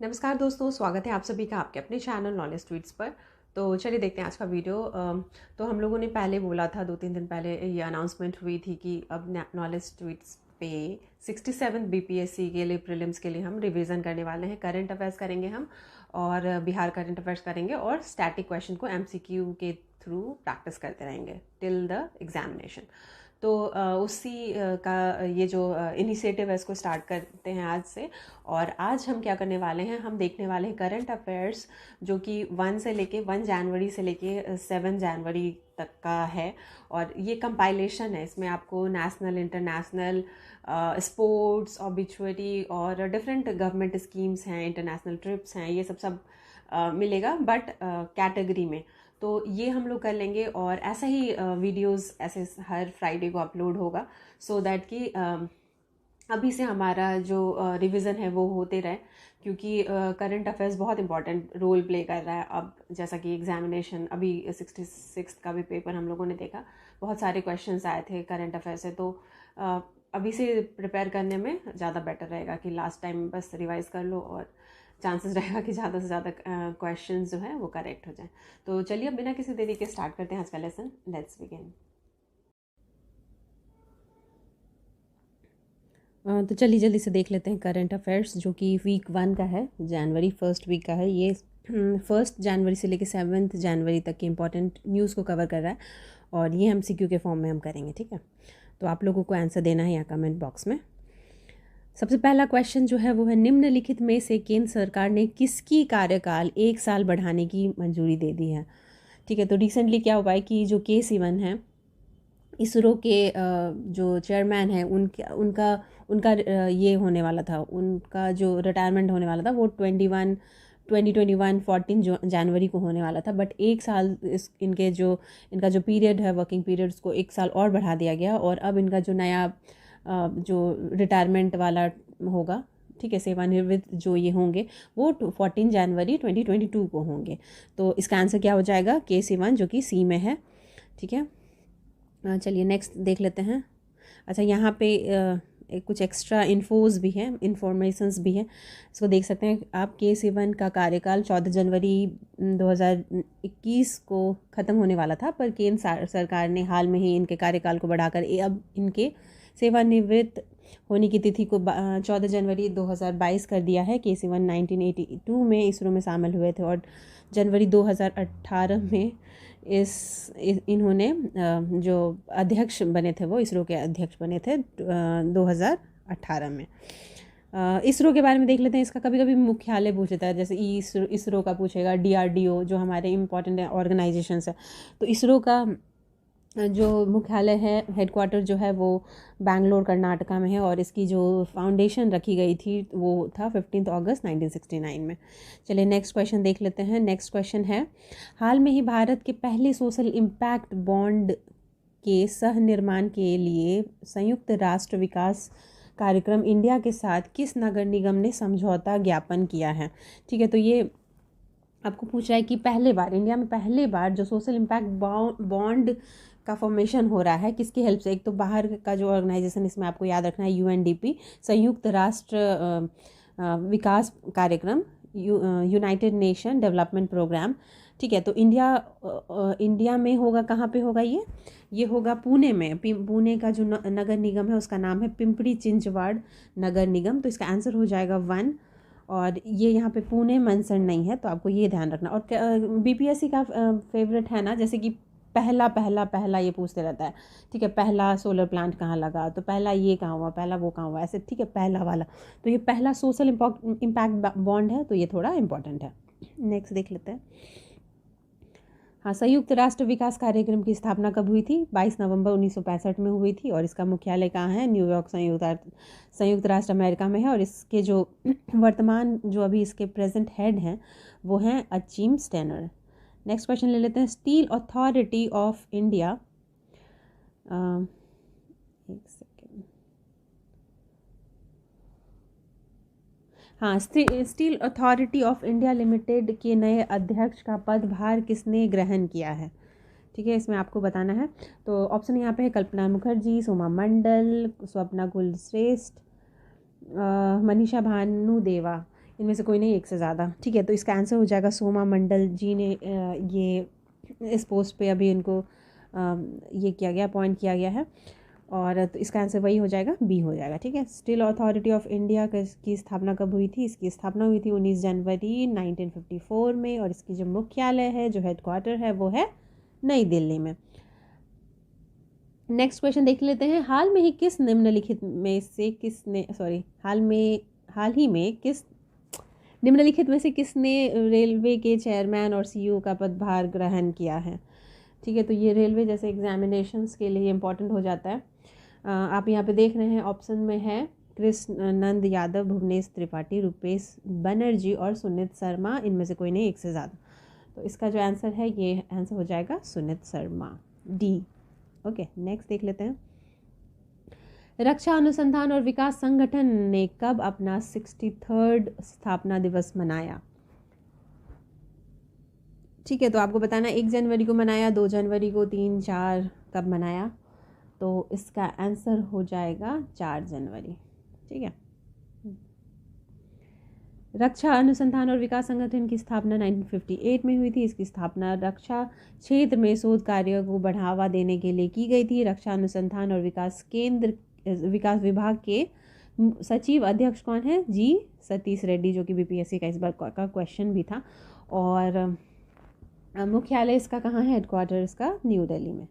नमस्कार दोस्तों, स्वागत है आप सभी का आपके अपने चैनल नॉलेज ट्वीट्स पर। तो चलिए देखते हैं आज का वीडियो। तो हम लोगों ने पहले बोला था, 2-3 दिन पहले ये अनाउंसमेंट हुई थी कि अब नॉलेज ट्वीट्स पे 67 बीपीएससी के लिए प्रीलिम्स के लिए हम रिवीजन करने वाले हैं। करंट अफेयर्स करेंगे हम, और बिहार करंट अफेयर्स करेंगे, और स्टैटिक क्वेश्चन को एमसीक्यू के थ्रू प्रैक्टिस करते रहेंगे टिल द एग्जामिनेशन। तो का ये जो इनिशिएटिव है इसको स्टार्ट करते हैं आज से। और आज हम क्या करने वाले हैं, हम देखने वाले हैं करंट अफेयर्स जो कि 1 जनवरी से लेके 7 जनवरी तक का है। और ये कंपाइलेशन है, इसमें आपको नेशनल, इंटरनेशनल, स्पोर्ट्स, ऑबिचुअरी और डिफरेंट गवर्नमेंट स्कीम्स हैं, इंटरनेशनल ट्रिप्स हैं, ये सब मिलेगा, बट कैटेगरी में। तो ये हम लोग कर लेंगे, और ऐसा ही वीडियोस ऐसे हर फ्राइडे को अपलोड होगा, सो दैट कि अभी से हमारा जो रिवीजन है वो होते रहे, क्योंकि करंट अफेयर्स बहुत इंपॉर्टेंट रोल प्ले कर रहा है। अब जैसा कि एग्जामिनेशन, अभी 66 का भी पेपर हम लोगों ने देखा, बहुत सारे क्वेश्चंस आए थे करंट अफेयर से। तो अभी से प्रिपेयर करने में ज़्यादा बेटर रहेगा कि लास्ट टाइम बस रिवाइज कर लो, और चांसेस रहेगा कि ज़्यादा से ज़्यादा क्वेश्चंस जो हैं वो करेक्ट हो जाएं। तो चलिए अब बिना किसी देरी के स्टार्ट करते हैं आज का लेसन। Let's begin. तो चलिए जल्दी से देख लेते हैं करंट अफेयर्स, जो कि वीक 1 का है, जनवरी फर्स्ट वीक का है। ये 1 जनवरी से लेकर 7 जनवरी तक के इंपॉर्टेंट न्यूज़ को कवर कर रहा है, और ये हम सीक्यू के फॉर्म में हम करेंगे, ठीक है। तो आप लोगों को आंसर देना है यहाँ कमेंट बॉक्स में। सबसे पहला क्वेश्चन जो है वो है, निम्नलिखित में से केंद्र सरकार ने किसकी कार्यकाल 1 साल बढ़ाने की मंजूरी दे दी है, ठीक है। तो रिसेंटली क्या हुआ है कि जो के सिवन है, इसरो के जो चेयरमैन है, उनका उनका उनका ये होने वाला था, उनका जो रिटायरमेंट होने वाला था वो 2021 14 जनवरी को होने वाला था। बट 1 साल इनका जो पीरियड है, वर्किंग पीरियड, उसको 1 साल और बढ़ा दिया गया। और अब इनका जो नया जो रिटायरमेंट वाला होगा, ठीक है, सेवानिवृत्त जो ये होंगे, वो 14 जनवरी 2022 को होंगे। तो इसका आंसर क्या हो जाएगा, के सिवन, जो कि सी में है, ठीक है। चलिए नेक्स्ट देख लेते हैं। अच्छा, यहाँ पे कुछ एक्स्ट्रा इन्फोज भी हैं, इन्फॉर्मेशंस भी हैं, इसको देख सकते हैं आप। के सिवन का कार्यकाल 14 जनवरी 2021 को ख़त्म होने वाला था, पर केंद्र सरकार ने हाल में ही इनके कार्यकाल को बढ़ाकर अब इनके सेवानिवृत्त होने की तिथि को 14 जनवरी 2022 कर दिया है। के सिवन 1982 में इसरो में शामिल हुए थे, और जनवरी 2018 में इन्होंने जो अध्यक्ष बने थे, वो इसरो के अध्यक्ष बने थे 2018 में। इसरो के बारे में देख लेते हैं। इसका कभी कभी मुख्यालय पूछ लेता है, जैसे इसरो का पूछेगा, डीआरडीओ जो हमारे इम्पोर्टेंट ऑर्गेनाइजेशंस है। तो इसरो का जो मुख्यालय है, हेडक्वार्टर जो है, वो बैंगलोर कर्नाटका में है, और इसकी जो फाउंडेशन रखी गई थी वो था 15 अगस्त 1969 में। चलिए नेक्स्ट क्वेश्चन देख लेते हैं। नेक्स्ट क्वेश्चन है, हाल में ही भारत के पहले सोशल इम्पैक्ट बॉन्ड के सह निर्माण के लिए संयुक्त राष्ट्र विकास कार्यक्रम इंडिया के साथ किस नगर निगम ने समझौता ज्ञापन किया है, ठीक है। तो ये आपको पूछ रहा है कि इंडिया में पहले बार जो सोशल इम्पैक्ट बॉन्ड का फॉर्मेशन हो रहा है, किसकी हेल्प से। एक तो बाहर का जो ऑर्गेनाइजेशन, इसमें आपको याद रखना है, यूएनडीपी, संयुक्त राष्ट्र विकास कार्यक्रम, यूनाइटेड नेशन डेवलपमेंट प्रोग्राम, ठीक है। तो इंडिया में होगा, कहाँ पे होगा ये होगा पुणे में। पुणे का जो नगर निगम है उसका नाम है पिंपरी चिंचवाड़ नगर निगम। तो इसका आंसर हो जाएगा 1, और ये यहाँ पे पुणे मेंशन नहीं है, तो आपको ये ध्यान रखना। और बीपीएससी का फेवरेट है ना, जैसे कि पहला पहला पहला ये पूछते रहता है, ठीक है। पहला सोलर प्लांट कहाँ लगा, तो पहला ये कहाँ हुआ, पहला वो कहाँ हुआ, ऐसे, ठीक है, पहला वाला। तो ये पहला सोशल इम्पैक्ट बॉन्ड है, तो ये थोड़ा इंपॉर्टेंट है। नेक्स्ट देख लेते हैं। हाँ, संयुक्त राष्ट्र विकास कार्यक्रम की स्थापना कब हुई थी? 22 नवंबर 1965 में हुई थी, और इसका मुख्यालय कहाँ है? न्यूयॉर्क, संयुक्त राष्ट्र अमेरिका में है। और इसके जो वर्तमान, जो अभी इसके प्रेजेंट हेड हैं, वो हैं अचीम स्टेनर। नेक्स्ट क्वेश्चन ले लेते हैं। स्टील अथॉरिटी ऑफ इंडिया, एक सेकेंड, हाँ, steel authority of India limited के नए अध्यक्ष का पदभार किसने ग्रहण किया है, ठीक है, इसमें आपको बताना है। तो ऑप्शन यहाँ पे है कल्पना मुखर्जी, सोमा मंडल, स्वप्ना कुलश्रेष्ठ, मनीषा भानुदेवा। इनमें से कोई नहीं, एक से ज़्यादा। ठीक है, तो इसका आंसर हो जाएगा सोमा मंडल जी ने ये इस पोस्ट पे अभी इनको ये किया गया, अपॉइंट किया गया है, और तो इसका आंसर वही हो जाएगा, बी हो जाएगा। ठीक है, स्टील अथॉरिटी ऑफ इंडिया की स्थापना कब हुई थी? इसकी स्थापना हुई थी 19 जनवरी 1954 में, और इसकी जो मुख्यालय है, जो हेडक्वार्टर है, वो है नई दिल्ली में। नेक्स्ट क्वेश्चन देख लेते हैं। हाल ही में किस निम्नलिखित में से किसने रेलवे के चेयरमैन और सीईओ का पदभार ग्रहण किया है? ठीक है, तो ये रेलवे जैसे एग्जामिनेशंस के लिए इम्पोर्टेंट हो जाता है। आप यहाँ पे देख रहे हैं, ऑप्शन में है कृष्णानंद यादव, भुवनेश त्रिपाठी, रुपेश बनर्जी और सुनीत शर्मा। इनमें से कोई नहीं, एक से ज़्यादा। तो इसका जो आंसर है, ये आंसर हो जाएगा Sunit Sharma, D. Okay, next देख लेते हैं। रक्षा अनुसंधान और विकास संगठन ने कब अपना 63rd स्थापना दिवस मनाया? ठीक है, तो आपको बताना 1 जनवरी को मनाया, 2 जनवरी को, 3, 4, कब मनाया? तो इसका आंसर हो जाएगा 4 जनवरी। ठीक है, रक्षा अनुसंधान और विकास संगठन की स्थापना 1958 में हुई थी। इसकी स्थापना रक्षा क्षेत्र में शोध कार्य को बढ़ावा देने के लिए की गई थी। रक्षा अनुसंधान और विकास विभाग के सचिव अध्यक्ष कौन है? जी सतीश रेड्डी, जो कि बीपीएससी का इस बार का क्वेश्चन भी था। और मुख्यालय इसका कहाँ है? हेडक्वार्टर इसका न्यू दिल्ली में।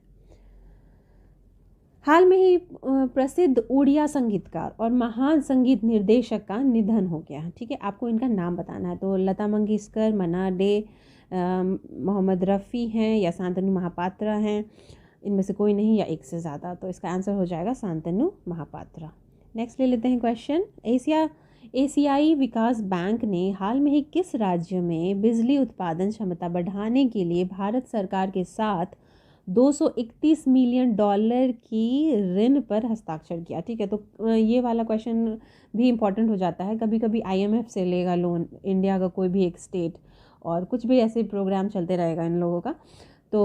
हाल में ही प्रसिद्ध उड़िया संगीतकार और महान संगीत निर्देशक का निधन हो गया है। ठीक है, आपको इनका नाम बताना है। तो लता मंगेशकर, मन्ना डे, मोहम्मद रफ़ी हैं या शांतनु महापात्रा हैं? इनमें से कोई नहीं या एक से ज़्यादा। तो इसका आंसर हो जाएगा शांतनु महापात्रा। नेक्स्ट ले लेते हैं क्वेश्चन। एशियाई विकास बैंक ने हाल में ही किस राज्य में बिजली उत्पादन क्षमता बढ़ाने के लिए भारत सरकार के साथ $231 मिलियन की ऋण पर हस्ताक्षर किया? ठीक है, तो ये वाला क्वेश्चन भी इम्पॉर्टेंट हो जाता है। कभी कभी आईएमएफ से लेगा लोन इंडिया का कोई भी एक स्टेट, और कुछ भी ऐसे प्रोग्राम चलते रहेगा इन लोगों का। तो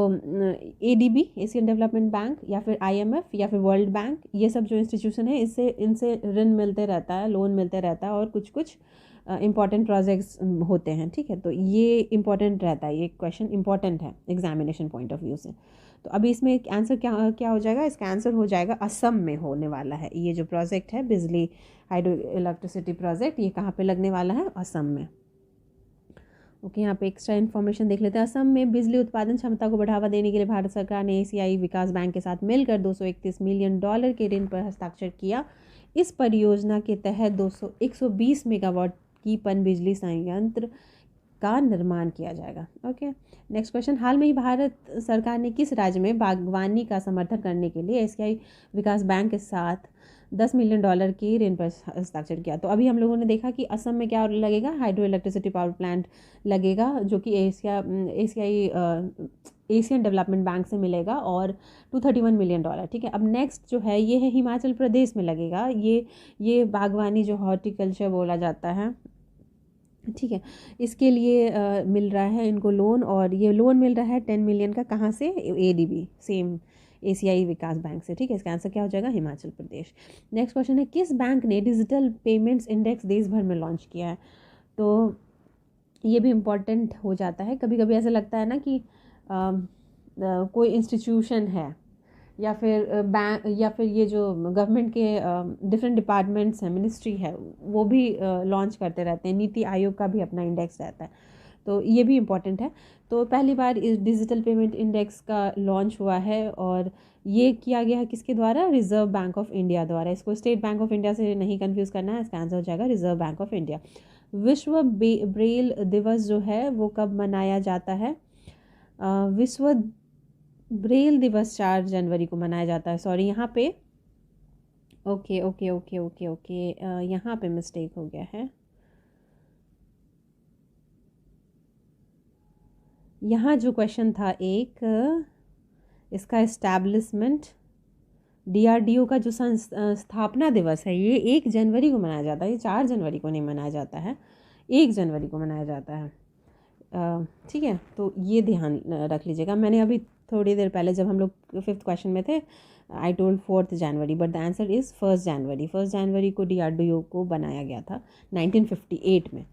एडीबी, एशियन डेवलपमेंट बैंक, या फिर आईएमएफ, या फिर वर्ल्ड बैंक, ये सब जो इंस्टीट्यूशन है, इनसे ऋण मिलते रहता है, लोन मिलते रहता है, और कुछ कुछ इम्पॉर्टेंट प्रोजेक्ट्स होते हैं। ठीक है, तो ये इम्पॉर्टेंट रहता है, ये क्वेश्चन इम्पॉर्टेंट है एग्जामिनेशन पॉइंट ऑफ व्यू से। तो अभी इसमें आंसर क्या हो जाएगा? इसका आंसर हो जाएगा असम में होने वाला है। ये जो प्रोजेक्ट है बिजली हाइड्रो इलेक्ट्रिसिटी प्रोजेक्ट, ये कहाँ पे लगने वाला है? असम में। ओके, यहाँ पे एक्स्ट्रा इन्फॉर्मेशन देख लेते हैं। असम में बिजली उत्पादन क्षमता को बढ़ावा देने के लिए भारत सरकार ने एशियाई विकास बैंक के साथ मिलकर $231 मिलियन के ऋण पर हस्ताक्षर किया। इस परियोजना के तहत 120 मेगावाट की पनबिजली संयंत्र का निर्माण किया जाएगा। Okay, next question. हाल में ही भारत सरकार ने किस राज्य में बागवानी का समर्थन करने के लिए एशियाई विकास बैंक के साथ $10 मिलियन की ऋण पर हस्ताक्षर किया? तो अभी हम लोगों ने देखा कि असम में क्या लगेगा? हाइड्रो इलेक्ट्रिसिटी पावर प्लांट लगेगा, जो कि एशियन डेवलपमेंट बैंक से मिलेगा, और $231 मिलियन। ठीक है, अब नेक्स्ट जो है, ये है हिमाचल प्रदेश में लगेगा। ये बागवानी जो हॉर्टिकल्चर बोला जाता है, ठीक है, इसके लिए मिल रहा है इनको लोन, और ये लोन मिल रहा है 10 मिलियन का। कहाँ से? एडीबी, सेम एशियाई विकास बैंक से। ठीक है, इसका आंसर क्या हो जाएगा? हिमाचल प्रदेश। नेक्स्ट क्वेश्चन है, किस बैंक ने डिजिटल पेमेंट्स इंडेक्स देश भर में लॉन्च किया है? तो ये भी इम्पॉर्टेंट हो जाता है। कभी कभी ऐसा लगता है ना कि कोई इंस्टीट्यूशन है, या फिर बैंक, या फिर ये जो गवर्नमेंट के डिफरेंट डिपार्टमेंट्स हैं, मिनिस्ट्री है, वो भी लॉन्च करते रहते हैं। नीति आयोग का भी अपना इंडेक्स रहता है, तो ये भी इम्पॉर्टेंट है। तो पहली बार इस डिजिटल पेमेंट इंडेक्स का लॉन्च हुआ है, और ये किया गया है किसके द्वारा? रिजर्व बैंक ऑफ इंडिया द्वारा। इसको स्टेट बैंक ऑफ इंडिया से नहीं कंफ्यूज करना है, इसका आंसर हो जाएगा रिजर्व बैंक ऑफ इंडिया। विश्व ब्रेल दिवस जो है वो कब मनाया जाता है? विश्व ब्रेल दिवस 4 जनवरी को मनाया जाता है। सॉरी, यहाँ पे ओके, यहाँ पे मिस्टेक हो गया है। यहाँ जो क्वेश्चन था इसका एस्टैब्लिशमेंट, डीआरडीओ का जो स्थापना दिवस है, ये 1 जनवरी को मनाया जाता है। ये 4 जनवरी को नहीं मनाया जाता है, 1 जनवरी को मनाया जाता है। ठीक है, तो ये ध्यान रख लीजिएगा। मैंने अभी थोड़ी देर पहले, जब हम लोग 5th क्वेश्चन में थे, I told 4 January, but the answer is 1 जनवरी। 1 जनवरी को डीआरडीओ को बनाया गया था 1958 में।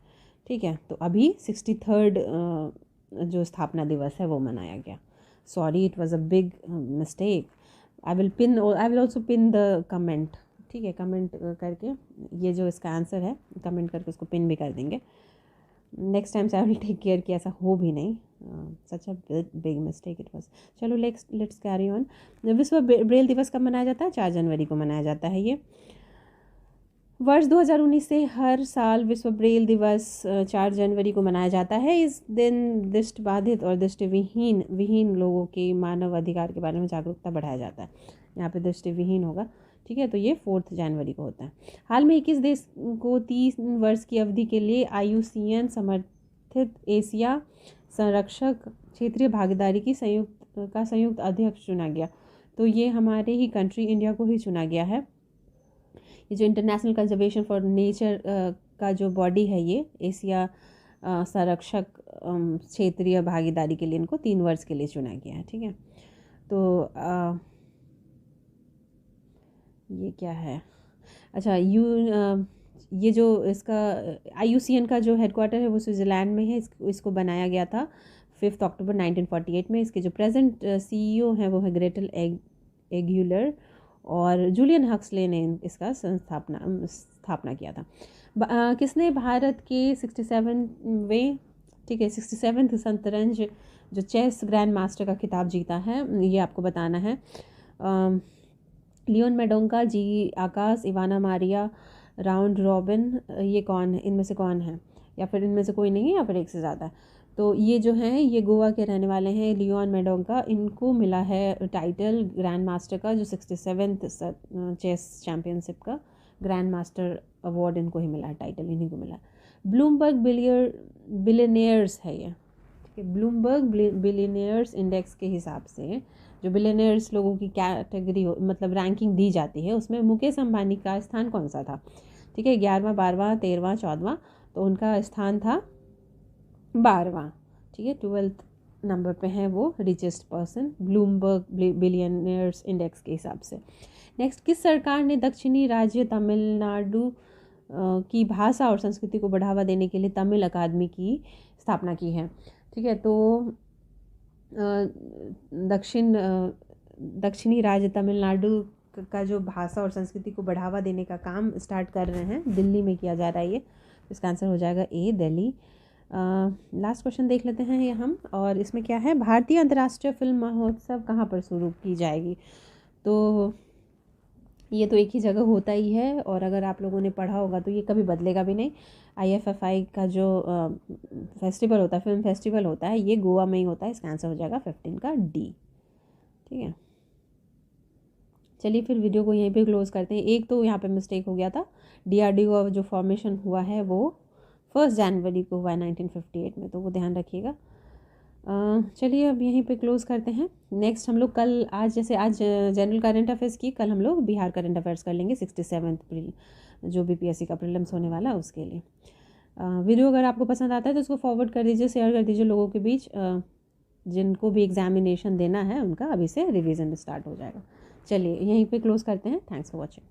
ठीक है, तो अभी 63rd जो स्थापना दिवस है वो मनाया गया। Sorry, it was a big mistake. I will also pin the comment. ठीक है, कमेंट करके ये जो इसका आंसर है कमेंट करके उसको पिन भी कर देंगे। नेक्स्ट टाइम से आई विल टेक केयर कि ऐसा हो भी नहीं। Such a big mistake it was. चलो लेट्स कैरी ऑन। विश्व ब्रेल दिवस कब मनाया जाता है? 4 जनवरी को मनाया जाता है ये। वर्ष 2019 से हर साल विश्व ब्रेल दिवस 4 जनवरी को मनाया जाता है। इस दिन दृष्टिबाधित और दृष्टिविहीन लोगों के मानव अधिकार के बारे में जागरूकता बढ़ाया जाता है। यहाँ पे दृष्टिविहीन होगा, ठीक है, तो ये 4 जनवरी को होता है। हाल में 21 देश को 30 वर्ष की अवधि के लिए IUCN समर्थित एशिया संरक्षक क्षेत्रीय भागीदारी की संयुक्त अध्यक्ष चुना गया। तो ये हमारे ही कंट्री इंडिया को ही चुना गया है। ये जो इंटरनेशनल कंजर्वेशन फॉर नेचर का जो बॉडी है, ये एशिया संरक्षक क्षेत्रीय भागीदारी के लिए इनको 3 वर्ष के लिए चुना गया है। ठीक है, तो ये क्या है? अच्छा, ये जो इसका IUCN का जो हेडक्वार्टर है वो स्विट्ज़रलैंड में है। इसको बनाया गया था 5 अक्टूबर 1948 में। इसके जो प्रेजेंट CEO हैं वो है ग्रेटल एग्यूलर, और जूलियन हक्सले ने इसका स्थापना किया था। किसने भारत के 67वें, ठीक है, 67th शतरंज जो चेस ग्रैंड मास्टर का खिताब जीता है, ये आपको बताना है। लियोन मेडोंका, जी आकाश, इवाना मारिया, राउंड रॉबिन, ये कौन है? इनमें से कौन है? या फिर इनमें से कोई नहीं है, या फिर एक से ज़्यादा? तो ये जो हैं ये गोवा के रहने वाले हैं, लियोन मेडोंका। इनको मिला है टाइटल ग्रैंड मास्टर का, जो 67th चेस चैम्पियनशिप का ग्रैंड मास्टर अवार्ड इनको ही मिला है, टाइटल इन्हीं को मिला है। ब्लूमबर्ग बिलियनियर्स है ये, ठीक है। ब्लूमबर्ग बिलियनियर्स इंडेक्स के हिसाब से जो बिलियनियर्स लोगों की कैटेगरी मतलब रैंकिंग दी जाती है, उसमें मुकेश अंबानी का स्थान कौन सा था? ठीक है, 11वां, 12वां, 13वां, 14वां। तो उनका स्थान था 12वां, ठीक है। 12th नंबर पे हैं वो richest person Bloomberg billionaires index के हिसाब से। नेक्स्ट, किस सरकार ने दक्षिणी राज्य तमिलनाडु की भाषा और संस्कृति को बढ़ावा देने के लिए तमिल अकादमी की स्थापना की है? ठीक है, तो दक्षिणी राज्य तमिलनाडु का जो भाषा और संस्कृति को बढ़ावा देने का काम स्टार्ट कर रहे हैं, दिल्ली में किया जा रहा है ये। इसका आंसर हो जाएगा ए, दिल्ली। लास्ट क्वेश्चन देख लेते हैं ये हम, और इसमें क्या है? भारतीय अंतर्राष्ट्रीय फिल्म महोत्सव कहाँ पर शुरू की जाएगी? तो ये तो एक ही जगह होता ही है, और अगर आप लोगों ने पढ़ा होगा तो ये कभी बदलेगा भी नहीं। IFFI का जो फेस्टिवल होता है, फिल्म फेस्टिवल होता है, ये गोवा में ही होता है। इसका आंसर हो जाएगा 15 का डी, ठीक है। चलिए फिर वीडियो को यहीं पे क्लोज करते हैं। एक तो यहाँ पे मिस्टेक हो गया था, DRDO जो फॉर्मेशन हुआ है वो 1 जनवरी को हुआ है 1958 में, तो वो ध्यान रखिएगा। चलिए अब यहीं पे क्लोज करते हैं। नेक्स्ट हम लोग कल, आज जनरल करंट अफेयर्स की, कल हम लोग बिहार करंट अफेयर्स कर लेंगे 67th जो BPSC का प्रीलिम्स होने वाला है उसके लिए। वीडियो अगर आपको पसंद आता है तो उसको फॉरवर्ड कर दीजिए, शेयर कर दीजिए लोगों के बीच। जिनको भी एग्जामिनेशन देना है उनका अभी से रिवीजन स्टार्ट हो जाएगा। चलिए यहीं पे क्लोज करते हैं। Thanks for watching.